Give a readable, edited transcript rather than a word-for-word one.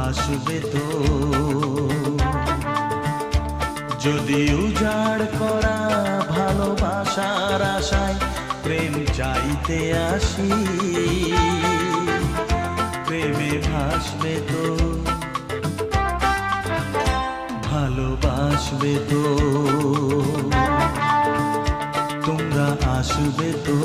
আসবে তো। যদি উজাড় করা ভালোবাসার আশায় প্রেম চাইতে আসি, প্রেমে ভাসবে তো, ভালোবাসবে তো, তোমরা আসবে তো।